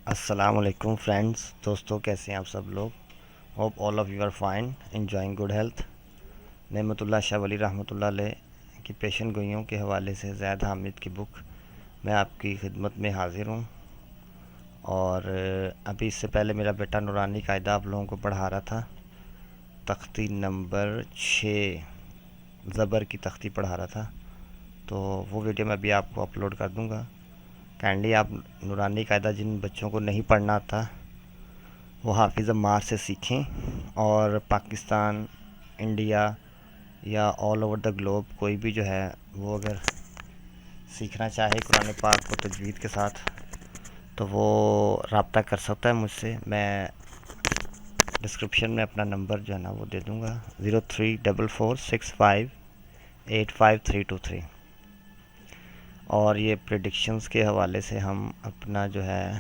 السلام علیکم فرینڈز، دوستوں، کیسے ہیں آپ سب لوگ؟ Hope all of you are fine enjoying good health. Nimat Ullah Shah Wali رحمۃ اللہ علیہ کی پیشن گوئیوں کے حوالے سے زید حامد کی بک میں آپ کی خدمت میں حاضر ہوں۔ اور ابھی اس سے پہلے میرا بیٹا نورانی قاعدہ آپ لوگوں کو پڑھا رہا تھا، تختی نمبر 6 زبر کی تختی پڑھا رہا تھا، تو وہ ویڈیو میں ابھی آپ کو اپلوڈ کر دوں گا۔ کائنڈلی آپ نورانی قاعدہ جن بچوں کو نہیں پڑھنا آتا وہ حافظ عمار سے سیکھیں، اور پاکستان، انڈیا یا آل اوور دا گلوب کوئی بھی جو ہے وہ اگر سیکھنا چاہے قرآن پاک کو تجوید کے ساتھ تو وہ رابطہ کر سکتا ہے مجھ سے۔ میں ڈسکرپشن میں اپنا نمبر جو ہے نا وہ دے دوں گا، 034465852323۔ اور یہ پریڈکشنز کے حوالے سے ہم اپنا جو ہے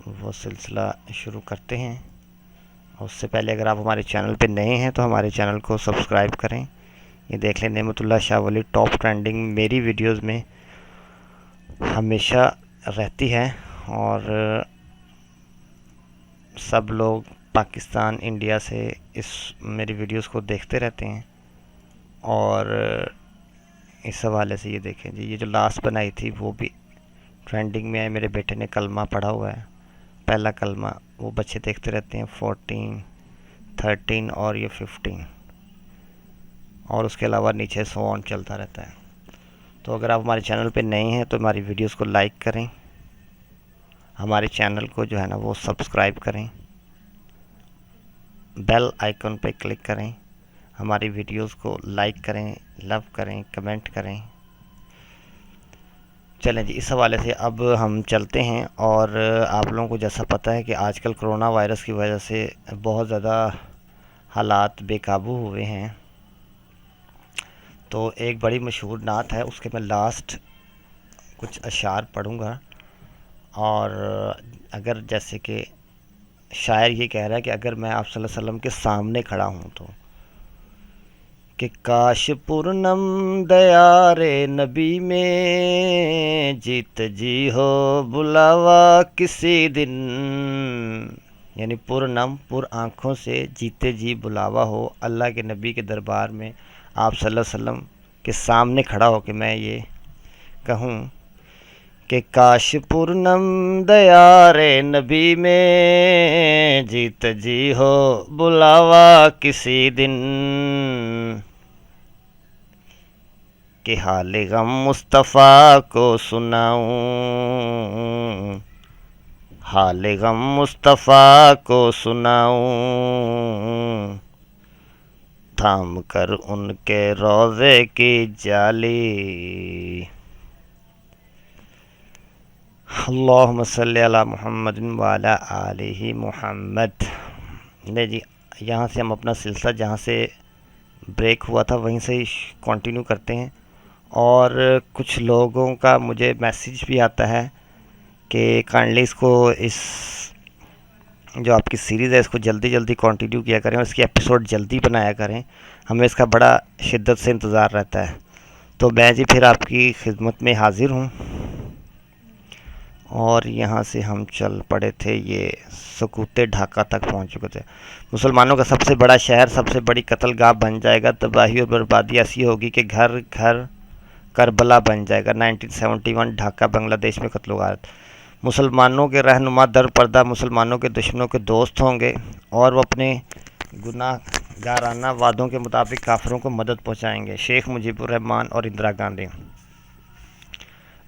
وہ سلسلہ شروع کرتے ہیں۔ اس سے پہلے اگر آپ ہمارے چینل پہ نئے ہیں تو ہمارے چینل کو سبسکرائب کریں۔ یہ دیکھ لیں نعمت اللہ شاہ ولی ٹاپ ٹرینڈنگ میری ویڈیوز میں ہمیشہ رہتی ہے، اور سب لوگ پاکستان، انڈیا سے اس میری ویڈیوز کو دیکھتے رہتے ہیں۔ اور اس حوالے سے یہ دیکھیں جی، یہ جو لاسٹ بنائی تھی وہ بھی ٹرینڈنگ میں ہے۔ میرے بیٹے نے کلمہ پڑھا ہوا ہے، پہلا کلمہ، وہ بچے دیکھتے رہتے ہیں، 14، 13 اور یہ 15، اور اس کے علاوہ نیچے سو آن چلتا رہتا ہے۔ تو اگر آپ ہمارے چینل پہ نئے ہیں تو ہماری ویڈیوز کو لائک کریں، ہمارے چینل کو جو ہے نا وہ سبسکرائب کریں، بیل آئیکن پہ کلک کریں، ہماری ویڈیوز کو لائک کریں، لو کریں، کمنٹ کریں۔ چلیں جی، اس حوالے سے اب ہم چلتے ہیں۔ اور آپ لوگوں کو جیسا پتہ ہے کہ آج کل کرونا وائرس کی وجہ سے بہت زیادہ حالات بے قابو ہوئے ہیں، تو ایک بڑی مشہور نعت ہے، اس کے میں لاسٹ کچھ اشعار پڑھوں گا۔ اور اگر جیسے کہ شاعر یہ کہہ رہا ہے کہ اگر میں آپ صلی اللہ علیہ وسلم کے سامنے کھڑا ہوں تو کہ کاش پورنم دیار نبی میں جیت جی ہو بلاوا کسی دن، یعنی پورنم پر آنکھوں سے جیتے جی بلاوا ہو اللہ کے نبی کے دربار میں آپ صلی اللہ علیہ وسلم کے سامنے کھڑا ہو کہ میں یہ کہوں کہ کاش پورنم دیار نبی میں جیت جی ہو بلاوا کسی دن، کہ حال غم مصطفیٰ کو سناؤں، حال غم مصطفیٰ کو سناؤں، تھام کر ان کے روضے کی جالی۔ اللہم صلی علی محمد وعلی آلہ محمد۔ نہیں جی، یہاں سے ہم اپنا سلسلہ جہاں سے بریک ہوا تھا وہیں سے ہی کنٹینیو کرتے ہیں۔ اور کچھ لوگوں کا مجھے میسیج بھی آتا ہے کہ کائنڈلی اس کو، اس جو آپ کی سیریز ہے اس کو جلدی جلدی کنٹینیو کیا کریں اور اس کی ایپیسوڈ جلدی بنایا کریں، ہمیں اس کا بڑا شدت سے انتظار رہتا ہے۔ تو میں جی پھر آپ کی خدمت میں حاضر ہوں، اور یہاں سے ہم چل پڑے تھے، یہ سکوت ڈھاکہ تک پہنچ چکے تھے۔ مسلمانوں کا سب سے بڑا شہر سب سے بڑی قتل گاہ بن جائے گا، تباہی اور بربادی ایسی ہوگی کہ گھر گھر کربلا بن جائے گا۔ 1971 ڈھاکہ، بنگلہ دیش میں قتل و غارت۔ مسلمانوں کے رہنما در پردہ مسلمانوں کے دشمنوں کے دوست ہوں گے، اور وہ اپنے گناہ گارانہ وعدوں کے مطابق کافروں کو مدد پہنچائیں گے۔ شیخ مجیب الرحمن اور اندرا گاندھی۔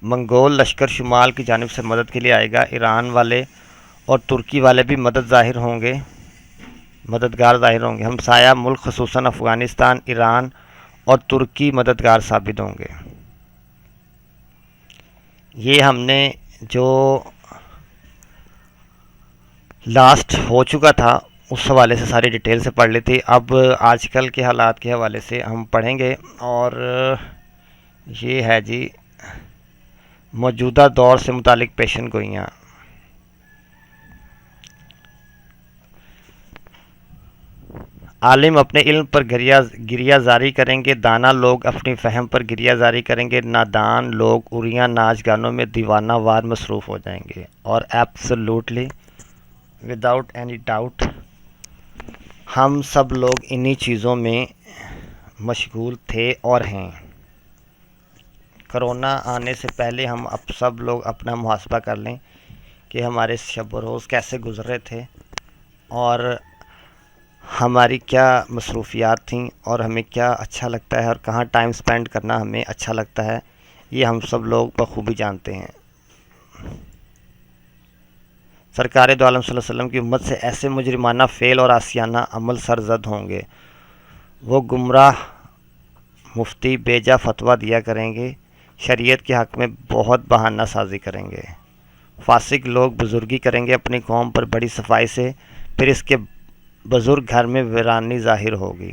منگول لشکر شمال کی جانب سے مدد کے لیے آئے گا، ایران والے اور ترکی والے بھی مددگار ظاہر ہوں گے۔ ہمسایہ ملک خصوصاً افغانستان، ایران اور ترکی مددگار ثابت ہوں گے۔ یہ ہم نے جو لاسٹ ہو چکا تھا اس حوالے سے ساری ڈیٹیل سے پڑھ لی تھی۔ اب آج کل کے حالات کے حوالے سے ہم پڑھیں گے، اور یہ ہے جی موجودہ دور سے متعلق پیشن گوئیاں۔ عالم اپنے علم پر گریہ زاری کریں گے، دانا لوگ اپنی فہم پر گریہ زاری کریں گے، نادان لوگ اریاں ناچ گانوں میں دیوانہ وار مصروف ہو جائیں گے۔ اور ایبسولوٹلی وداؤٹ اینی ڈاؤٹ ہم سب لوگ انہی چیزوں میں مشغول تھے اور ہیں۔ کرونا آنے سے پہلے ہم اب سب لوگ اپنا محاسبہ کر لیں کہ ہمارے شب و روز کیسے گزرے تھے اور ہماری کیا مصروفیات تھیں اور ہمیں کیا اچھا لگتا ہے اور کہاں ٹائم سپینڈ کرنا ہمیں اچھا لگتا ہے، یہ ہم سب لوگ بخوبی جانتے ہیں۔ سرکار دو عالم صلی اللہ علیہ وسلم کی امت سے ایسے مجرمانہ فعل اور عاصیانہ عمل سرزد ہوں گے، وہ گمراہ مفتی بیجا فتویٰ دیا کریں گے، شریعت کے حق میں بہت بہانہ سازی کریں گے، فاسق لوگ بزرگی کریں گے اپنی قوم پر بڑی صفائی سے، پھر اس کے بزرگ گھر میں ویرانی ظاہر ہوگی۔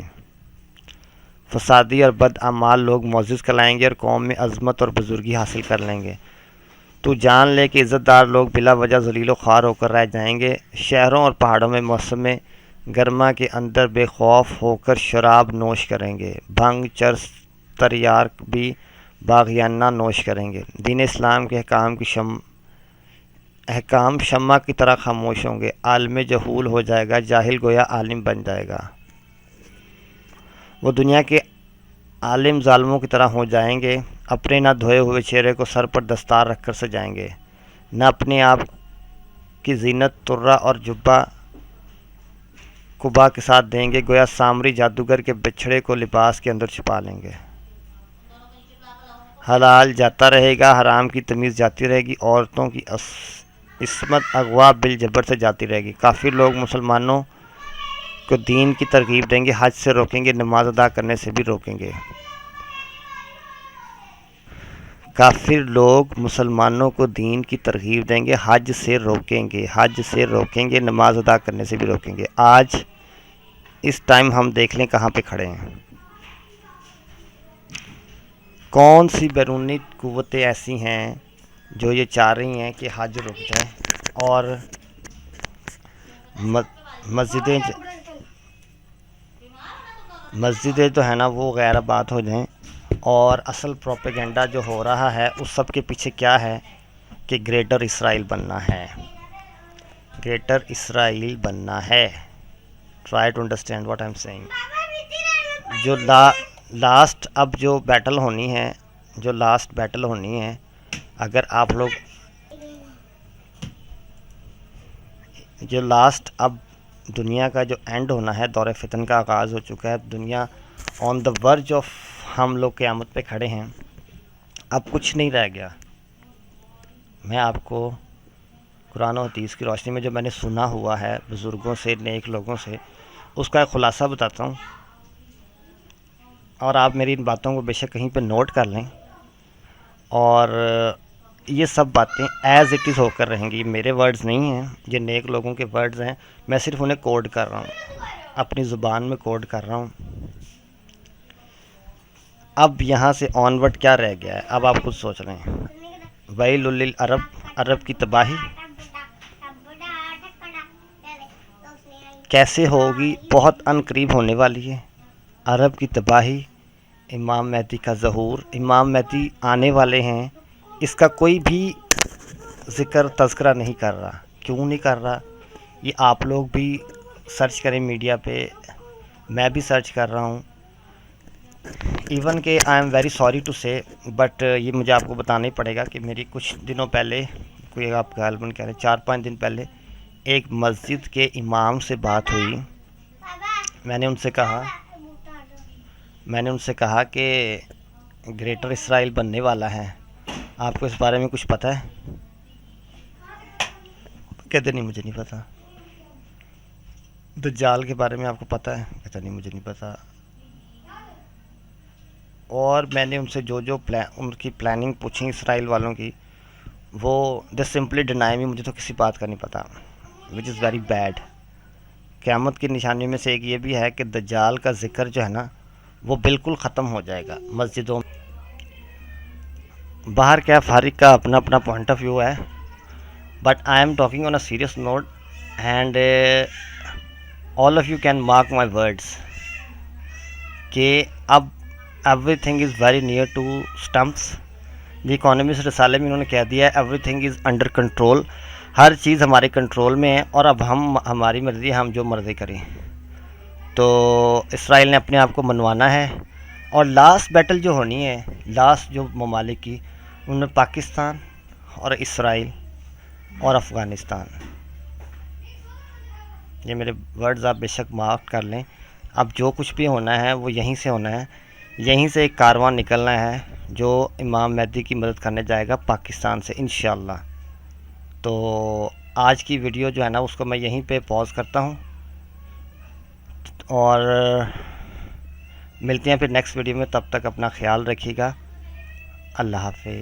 فسادی اور بد اعمال لوگ معزز کلائیں گے اور قوم میں عظمت اور بزرگی حاصل کر لیں گے۔ تو جان لے کہ عزت دار لوگ بلا وجہ ذلیل و خوار ہو کر رہ جائیں گے۔ شہروں اور پہاڑوں میں موسم گرما کے اندر بے خوف ہو کر شراب نوش کریں گے، بھنگ چرس تریار بھی باغیانہ نوش کریں گے۔ دین اسلام کے احکام شمع کی طرح خاموش ہوں گے، عالم جہول ہو جائے گا، جاہل گویا عالم بن جائے گا۔ وہ دنیا کے عالم ظالموں کی طرح ہو جائیں گے، اپنے نہ دھوئے ہوئے چہرے کو سر پر دستار رکھ کر سجائیں گے، نہ اپنے آپ کی زینت ترہ اور جبہ قبا کے ساتھ دیں گے، گویا سامری جادوگر کے بچھڑے کو لباس کے اندر چھپا لیں گے۔ حلال جاتا رہے گا، حرام کی تمیز جاتی رہے گی، عورتوں کی عصمت اغوا بالجبر سے جاتی رہے گی۔ کافر لوگ مسلمانوں کو دین کی ترغیب دیں گے، حج سے روکیں گے، نماز ادا کرنے سے بھی روکیں گے۔ کافر لوگ مسلمانوں کو دین کی ترغیب دیں گے، حج سے روکیں گے، نماز ادا کرنے سے بھی روکیں گے۔ آج اس ٹائم ہم دیکھ لیں کہاں پہ کھڑے ہیں۔ کون سی بیرونی قوتیں ایسی ہیں جو یہ چاہ رہی ہیں کہ حج رک جائے اور مسجدیں جو ہے نا وہ غیر آباد ہو جائیں، اور اصل پروپیگنڈا جو ہو رہا ہے اس سب کے پیچھے کیا ہے کہ گریٹر اسرائیل بننا ہے، گریٹر اسرائیل بننا ہے۔ Try to understand what I am saying. جو لاسٹ اب جو بیٹل ہونی ہے، اگر آپ لوگ جو لاسٹ اب دنیا کا جو اینڈ ہونا ہے، دور فتن کا آغاز ہو چکا ہے، دنیا آن دا ورج آف، ہم لوگ قیامت پہ کھڑے ہیں، اب کچھ نہیں رہ گیا۔ میں آپ کو قرآن و حدیث کی روشنی میں جو میں نے سنا ہوا ہے بزرگوں سے، نیک لوگوں سے، اس کا ایک خلاصہ بتاتا ہوں، اور آپ میری ان باتوں کو بے شک کہیں پہ نوٹ کر لیں، اور یہ سب باتیں ایز اٹ از ہو کر رہیں گی۔ میرے ورڈز نہیں ہیں، یہ نیک لوگوں کے ورڈز ہیں، میں صرف انہیں کوڈ کر رہا ہوں، اپنی زبان میں کوڈ کر رہا ہوں۔ اب یہاں سے آن ورڈ کیا رہ گیا ہے، اب آپ خود سوچ رہے ہیں۔ ویل للعرب، عرب کی تباہی کیسے ہوگی، بہت ان قریب ہونے والی ہے عرب کی تباہی۔ امام مہدی کا ظہور، امام مہدی آنے والے ہیں، اس کا کوئی بھی ذکر تذکرہ نہیں کر رہا۔ کیوں نہیں کر رہا؟ یہ آپ لوگ بھی سرچ کریں میڈیا پہ، میں بھی سرچ کر رہا ہوں، ایون کہ I am very sorry to say, but یہ مجھے آپ کو بتانا ہی پڑے گا کہ میری کچھ دنوں پہلے، کوئی آپ غالباً کہہ رہے 4-5 دن پہلے، ایک مسجد کے امام سے بات ہوئی۔ میں نے ان سے کہا کہ گریٹر اسرائیل بننے والا ہے، آپ کو اس بارے میں کچھ پتہ ہے؟ کہتے نہیں مجھے نہیں پتہ۔ دجال کے بارے میں آپ کو پتہ ہے؟ کہتا نہیں مجھے نہیں پتہ۔ اور میں نے ان سے جو ان کی پلاننگ پوچھی اسرائیل والوں کی، وہ دے سمپلی ڈینائی می، مجھے تو کسی بات کا نہیں پتہ، وچ از ویری بیڈ۔ قیامت کی نشانیوں میں سے ایک یہ بھی ہے کہ دجال کا ذکر جو ہے نا وہ بالکل ختم ہو جائے گا مسجدوں میں۔ باہر کیا فارغ کا اپنا اپنا پوائنٹ آف ویو ہے، but I am talking on a serious note, and all of you can mark my words. کہ اب everything is very near to stumps. The economist رسالے میں انہوں نے کہہ دیا ہے everything is under control, ہر چیز ہمارے کنٹرول میں ہے اور اب ہماری مرضی ہے، ہم جو مرضی کریں. تو اسرائیل نے اپنے آپ کو منوانا ہے، اور لاسٹ بیٹل جو ہونی ہے، لاسٹ جو ممالک کی، ان میں پاکستان اور اسرائیل اور افغانستان. یہ میرے ورڈز آپ بے شک مارک کر لیں. اب جو کچھ بھی ہونا ہے وہ یہیں سے ہونا ہے، یہیں سے ایک کارواں نکلنا ہے جو امام مہدی کی مدد کرنے جائے گا پاکستان سے انشاءاللہ. تو آج کی ویڈیو جو ہے نا اس کو میں یہیں پہ پاز کرتا ہوں، اور ملتے ہیں پھر نیکسٹ ویڈیو میں. تب تک اپنا خیال رکھیے گا. اللہ حافظ.